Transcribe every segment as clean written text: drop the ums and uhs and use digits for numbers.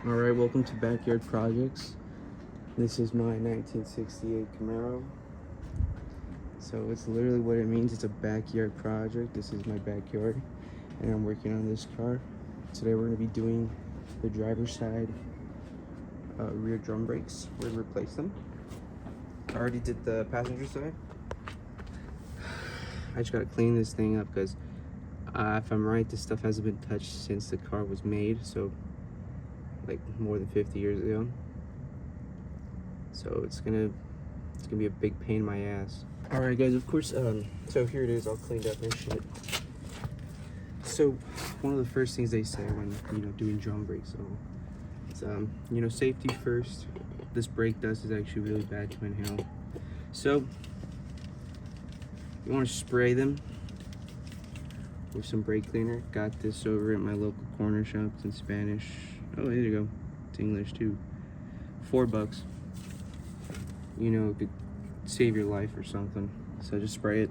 Alright, welcome to Backyard Projects. This is my 1968 Camaro. So it's literally what it means. It's a backyard project. This is my backyard and I'm working on this car. Today we're going to be doing the driver's side rear drum brakes. We're going to replace them. I already did the passenger side. I just got to clean this thing up because if I'm right, this stuff hasn't been touched since the car was made. So like more than 50 years ago. So it's gonna be a big pain in my ass. All right, guys. Of course. So here it is, all cleaned up and shit. So one of the first things they say when doing drum brakes, so it's safety first. This brake dust is actually really bad to inhale. So you want to spray them with some brake cleaner. Got this over at my local corner shop. It's in Spanish. Oh, there you go. It's English too. $4. It could save your life or something. So just spray it.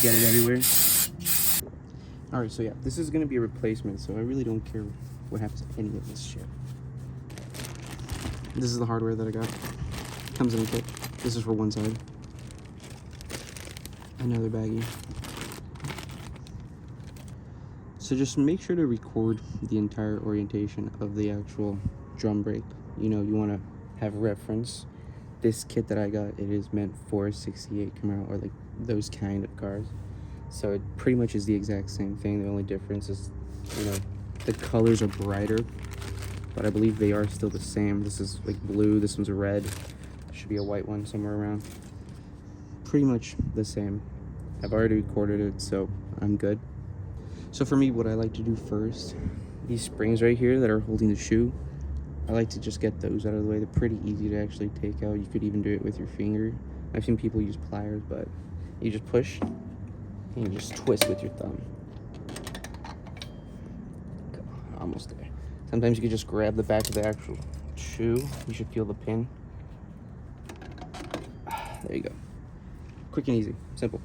Get it everywhere. Alright, so yeah, this is gonna be a replacement, so I really don't care what happens to any of this shit. This is the hardware that I got. Comes in a kit. This is for one side. Another baggie. So just make sure to record the entire orientation of the actual drum brake. You want to have reference. This kit that I got, it is meant for a 68 Camaro or like those kind of cars. So it pretty much is the exact same thing. The only difference is, the colors are brighter, but I believe they are still the same. This is like blue, this one's a red. There should be a white one somewhere around. Pretty much the same. I've already recorded it, so I'm good. So for me, what I like to do first, these springs right here that are holding the shoe, I like to just get those out of the way. They're pretty easy to actually take out. You could even do it with your finger. I've seen people use pliers, but you just push and you just twist with your thumb. Almost there. Sometimes you could just grab the back of the actual shoe. You should feel the pin. There you go. Quick and easy. Simple.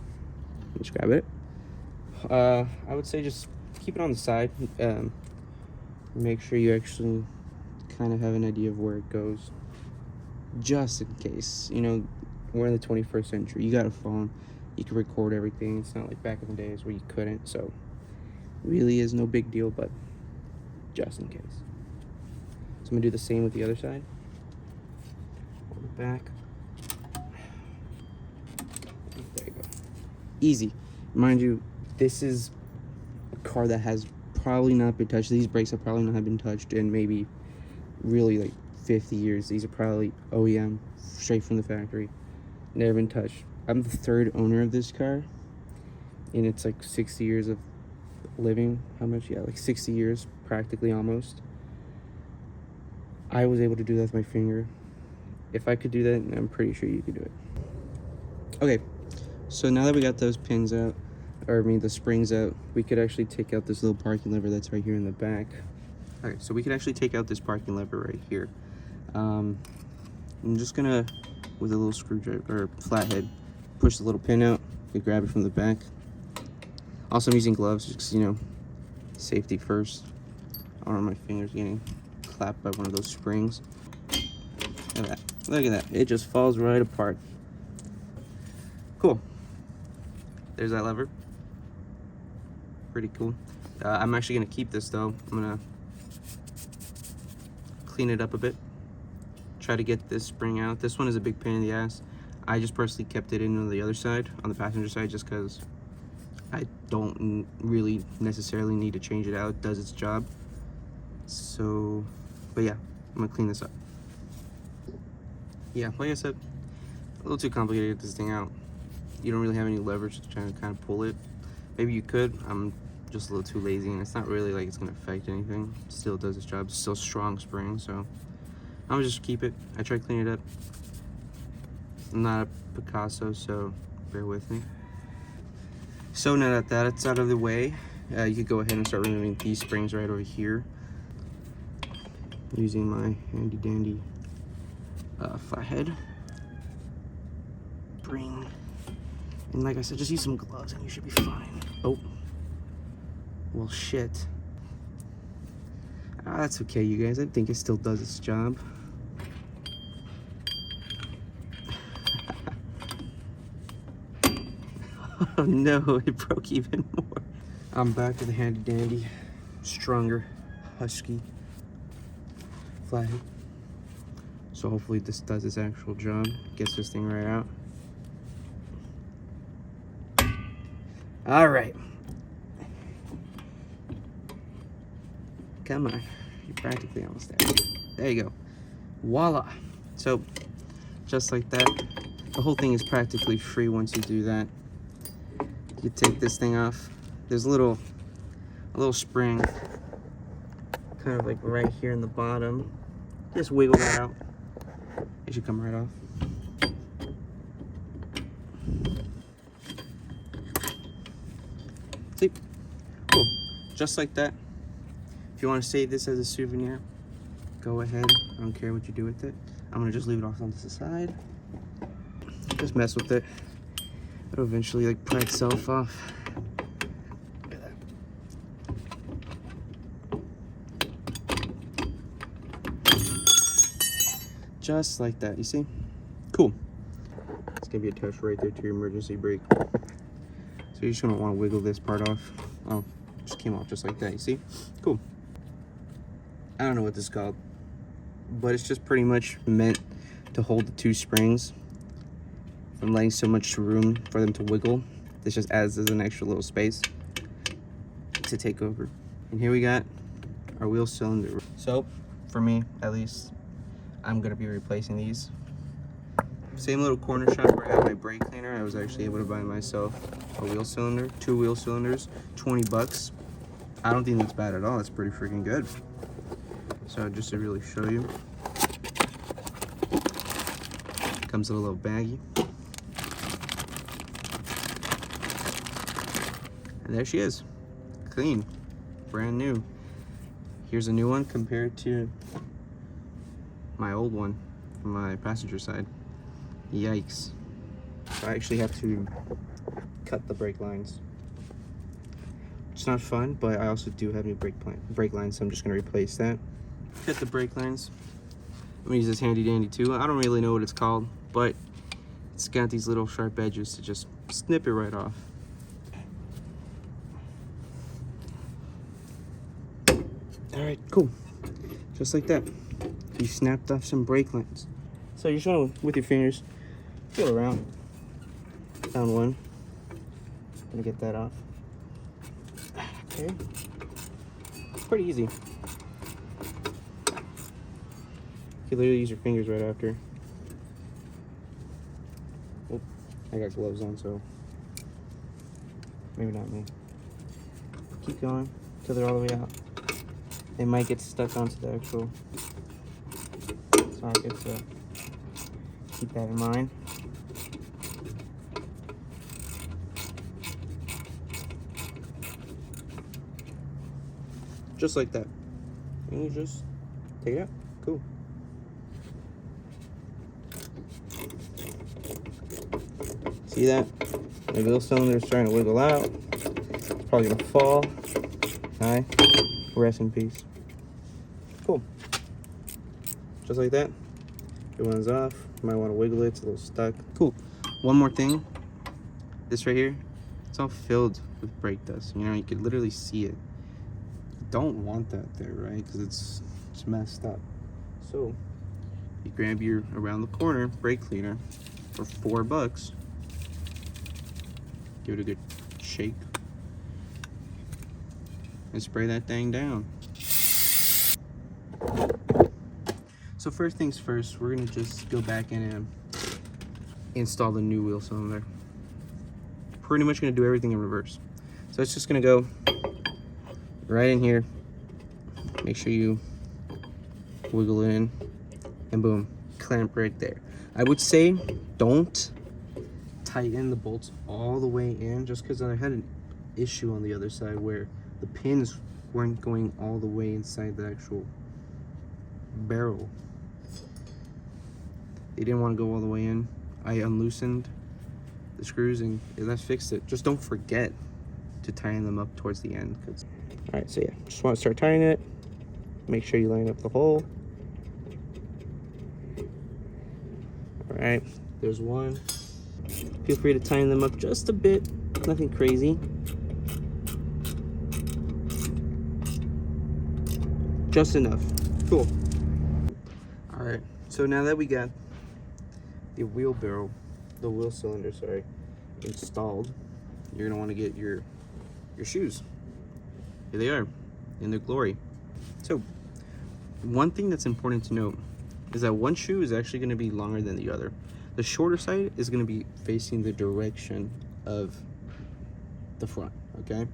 Just grab it. I would say just keep it on the side. Make sure you actually kind of have an idea of where it goes, just in case. We're in the 21st century. You got a phone, you can record everything. It's not like back in the days where you couldn't. So really is no big deal, but just in case. So I'm gonna do the same with the other side. On the back. There you go. Easy. Mind you, this is a car that has probably not been touched. These brakes have probably not been touched in maybe really like 50 years. These are probably OEM, straight from the factory. Never been touched. I'm the third owner of this car, and it's like 60 years of living. How much? Yeah, like 60 years, practically almost. I was able to do that with my finger. If I could do that, I'm pretty sure you could do it. Okay, so now that we got those pins out, the springs out, we could actually take out this little parking lever that's right here in the back. Okay, so we can actually take out this parking lever right here. I'm just gonna, with a little screwdriver or flathead, push the little pin out. You can grab it from the back. Also, I'm using gloves just safety first. I don't want my fingers getting clapped by one of those springs. Look at that. Look at that. It just falls right apart. Cool. There's that lever. Pretty cool. I'm actually gonna keep this though. I'm gonna clean it up a bit. Try to get this spring out. This one is a big pain in the ass. I just personally kept it in on the other side, on the passenger side, just because I don't really necessarily need to change it out. It does its job. So, but yeah, I'm gonna clean this up. Yeah, like I said, a little too complicated to get this thing out. You don't really have any leverage to try to kind of pull it. Maybe you could. I'm just a little too lazy, and it's not really like it's gonna affect anything. It still does its job. It's still strong spring, so I'm gonna just keep it. I try to clean it up. I'm not a Picasso, so bear with me. So now that that's out of the way, you could go ahead and start removing these springs right over here using my handy dandy flathead. Bring. And like I said, just use some gloves and you should be fine. Oh. Well, shit. That's okay, you guys. I think it still does its job. Oh no, it broke even more. I'm back to the handy dandy, stronger, husky Flathead. So hopefully this does its actual job. Gets this thing right out. All right. Come on. You're practically almost there. There you go. Voila. So, just like that. The whole thing is practically free once you do that. You take this thing off. There's a little spring kind of like right here in the bottom. Just wiggle that out. It should come right off. See? Cool. Just like that. If you want to save this as a souvenir, go ahead. I don't care what you do with it. I'm going to just leave it off on the side. Just mess with it. It'll eventually like pry itself off. Look at that. Just like that, you see? Cool. It's gonna be attached right there to your emergency brake. So you're just gonna want to wiggle this part off. Oh, it just came off just like that, you see? Cool. I don't know what this is called, but it's just pretty much meant to hold the two springs from letting so much room for them to wiggle. This just adds as an extra little space to take over. And here we got our wheel cylinder. So for me, at least, I'm gonna be replacing these. Same little corner shop where I had my brake cleaner. I was actually able to buy myself a wheel cylinder, 2 wheel cylinders, 20 bucks. I don't think that's bad at all. That's pretty freaking good. So just to really show you, comes in a little baggie. And there she is, clean, brand new. Here's a new one compared to my old one from my passenger side. Yikes. So I actually have to cut the brake lines. It's not fun, but I also do have new brake lines, so I'm just gonna replace that. Cut the brake lines. I'm gonna use this handy dandy tool. I don't really know what it's called, but it's got these little sharp edges to just snip it right off. All right, cool. Just like that. You snapped off some brake lines. So you're just gonna, with your fingers, feel around. Found one. Gonna get that off. Okay. Pretty easy. You can literally use your fingers right after. Oh, I got gloves on, so maybe not me. Keep going till they're all the way out. They might get stuck onto the actual socket, so keep that in mind. Just like that. And you just take it out. Cool. See that? The wheel cylinder is starting to wiggle out. It's probably gonna fall. Hi. Rest in peace. Cool. Just like that. Your one's off. You might want to wiggle it. It's a little stuck. Cool. One more thing. This right here, it's all filled with brake dust. You know, you could literally see it. You don't want that there, right? Because it's messed up. So you grab your around the corner brake cleaner for $4. Give it a good shake. And spray that thing down. So first things first, we're gonna just go back in and install the new wheel cylinder. Pretty much gonna do everything in reverse. So it's just gonna go right in here. Make sure you wiggle it in, and boom, clamp right there. I would say don't tighten the bolts all the way in, just because I had an issue on the other side where the pins weren't going all the way inside the actual barrel. They didn't want to go all the way in. I unloosened the screws and that fixed it. Just don't forget to tighten them up towards the end. All right, so yeah, just want to start tightening it. Make sure you line up the hole. All right, there's one. Feel free to tighten them up just a bit, nothing crazy. Just enough. Cool. All right, so now that we got the wheel cylinder, sorry, installed, you're gonna want to get your shoes. Here they are, in their glory. So, one thing that's important to note is that one shoe is actually going to be longer than the other. The shorter side is going to be facing the direction of the front, okay?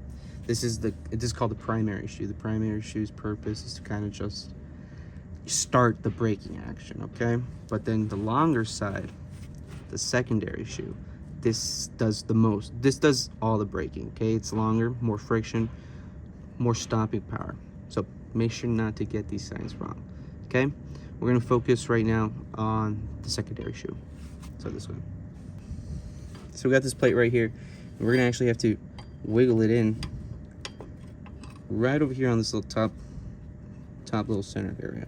This is called the primary shoe. The primary shoe's purpose is to kind of just start the braking action, okay? But then the longer side, the secondary shoe, this does the most. This does all the braking, okay? It's longer, more friction, more stopping power. So make sure not to get these signs wrong, okay? We're gonna focus right now on the secondary shoe. So this way. So we got this plate right here, and we're gonna actually have to wiggle it in right over here on this little top little center area.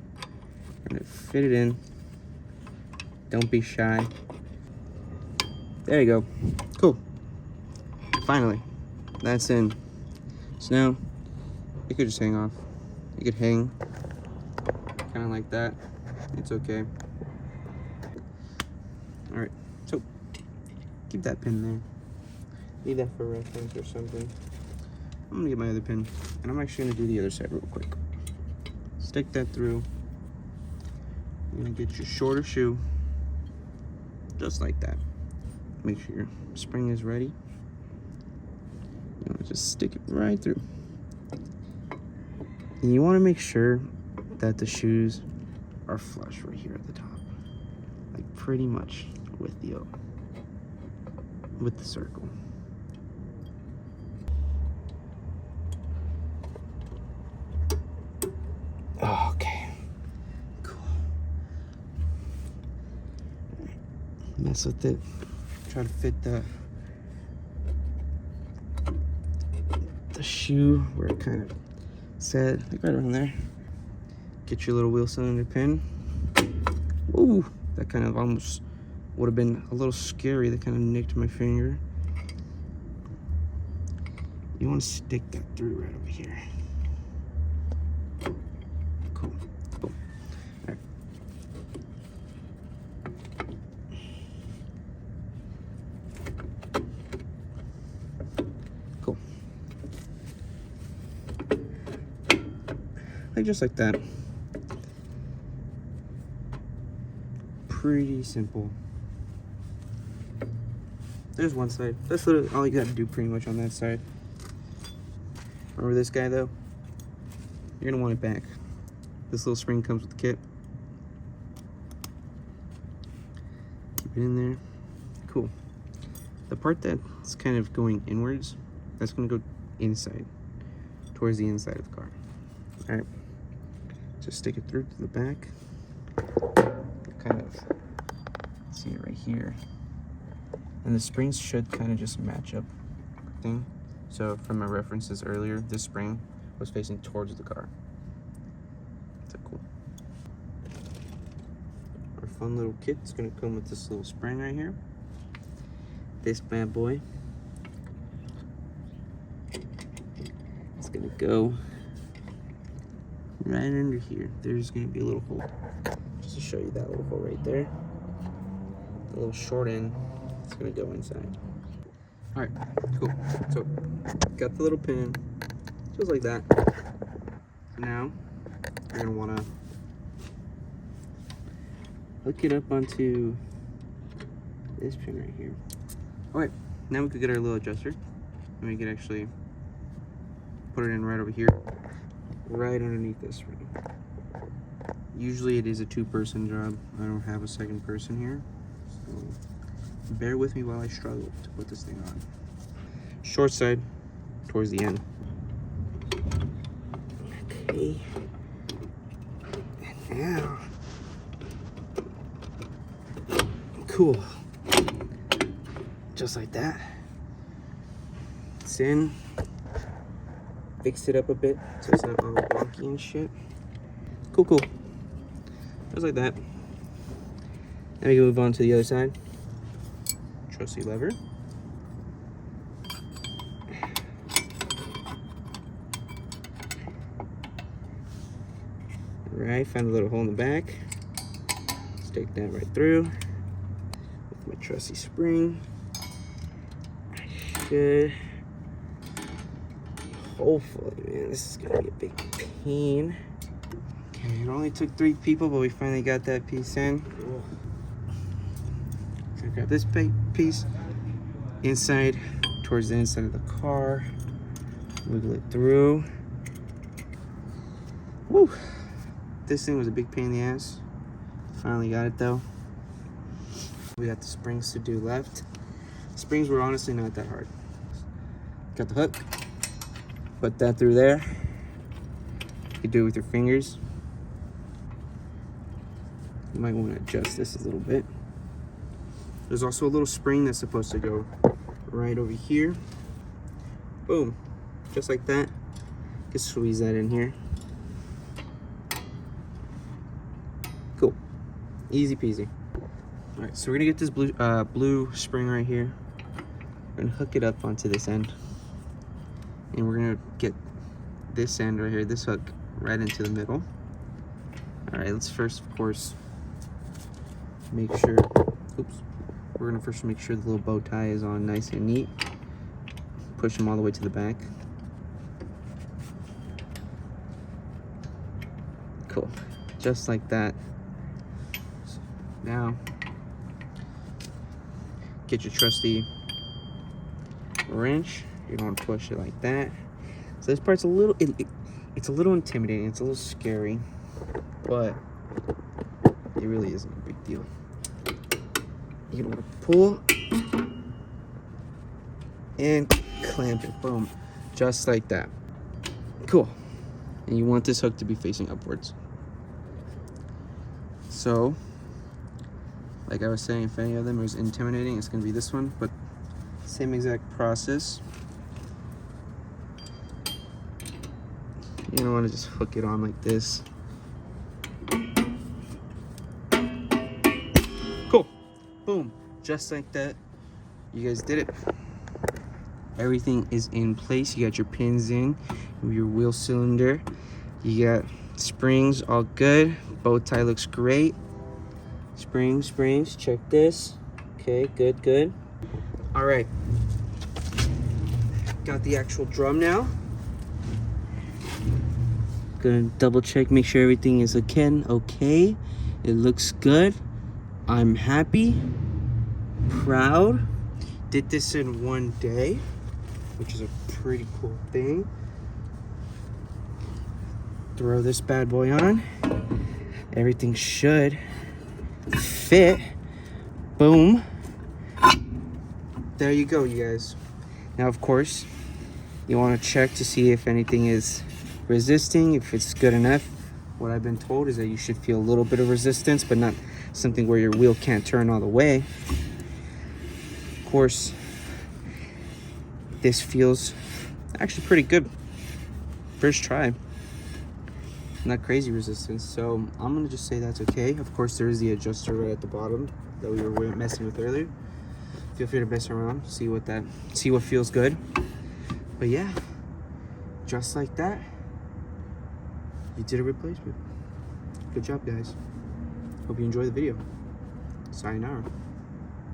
We're gonna fit it in. Don't be shy. There you go. Cool. Finally, that's in. So now, you could just hang off. You could hang kind of like that. It's okay. All right, so keep that pin there. Leave that for reference or something. I'm gonna get my other pin, and I'm actually gonna do the other side real quick. Stick that through. You're gonna get your shorter shoe, just like that. Make sure your spring is ready. You wanna just stick it right through. And you want to make sure that the shoes are flush right here at the top, like pretty much with the circle. Okay, cool. Mess with it. Try to fit the shoe where it kind of set, like right around there. Get your little wheel cylinder pin. Ooh, that kind of almost would have been a little scary. That kind of nicked my finger. You want to stick that through right over here. Cool. Cool. All right. Cool. Like just like that. Pretty simple. There's one side. That's literally all you got to do pretty much on that side. Remember this guy though? You're gonna want it back. This little spring comes with the kit. Keep it in there. Cool. The part that's kind of going inwards, that's gonna go inside, towards the inside of the car. All right. Just stick it through to the back. Kind of see it right here, and the springs should kind of just match up thing. So from my references earlier, this spring was facing towards the car. So cool. Our fun little kit is going to come with this little spring right here. This bad boy, it's going to go right under here. There's going to be a little hole. Just to show you that little hole right there. The little short end is going to go inside. All right, cool. So, got the little pin in, just like that. Now, you're going to want to hook it up onto this pin right here. All right, now we could get our little adjuster, and we could actually put it in right over here, right underneath this ring. Usually it is a two-person job. I don't have a second person here, so bear with me while I struggle to put this thing on. Short side towards the end. Okay. And now, cool. Just like that. It's in. Fix it up a bit so it's not all wonky and shit. Cool, cool. Just like that. Now we can move on to the other side. Trusty lever. Alright, found a little hole in the back. Stick that right through with my trusty spring. I should, hopefully, man, this is gonna be a big pain. Okay, it only took 3 people, but we finally got that piece in. So grab this piece inside, towards the inside of the car. Wiggle it through. Woo! This thing was a big pain in the ass. Finally got it though. We got the springs to do left. Springs were honestly not that hard. Got the hook. Put that through there. You can do it with your fingers. You might want to adjust this a little bit. There's also a little spring that's supposed to go right over here. Boom. Just like that. Just squeeze that in here. Cool. Easy peasy. Alright, so we're gonna get this blue spring right here. We're gonna hook it up onto this end. And we're gonna get this end right here, this hook, right into the middle. Alright, let's first, of course, make sure, we're gonna first make sure the little bow tie is on nice and neat. Push them all the way to the back. Cool, just like that. Now, get your trusty wrench. You don't want to push it like that. So this part's a little, it's a little intimidating. It's a little scary, but it really isn't a big deal. You're gonna want to pull and clamp it. Boom, just like that. Cool. And you want this hook to be facing upwards. So, like I was saying, if any of them is intimidating, it's gonna be this one, but same exact process. You don't want to just hook it on like this. Cool. Boom. Just like that. You guys did it. Everything is in place. You got your pins in, your wheel cylinder. You got springs, all good. Bow tie looks great. Springs, check this. Okay, good. All right. Got the actual drum now. Gonna double check, make sure everything is again okay. It looks good. I'm happy, proud. Did this in one day, which is a pretty cool thing. Throw this bad boy on. Everything should fit. Boom. There you go, you guys. Now, of course, you want to check to see if anything is resisting, if it's good enough. What I've been told is that you should feel a little bit of resistance, but not something where your wheel can't turn all the way. Of course, this feels actually pretty good. First try. Not crazy resistance, so I'm gonna just say that's okay. Of course, there is the adjuster right at the bottom that we were messing with earlier. Feel free to mess around, see what feels good. But yeah, just like that, you did a replacement. Good job, guys. Hope you enjoy the video. Sayonara.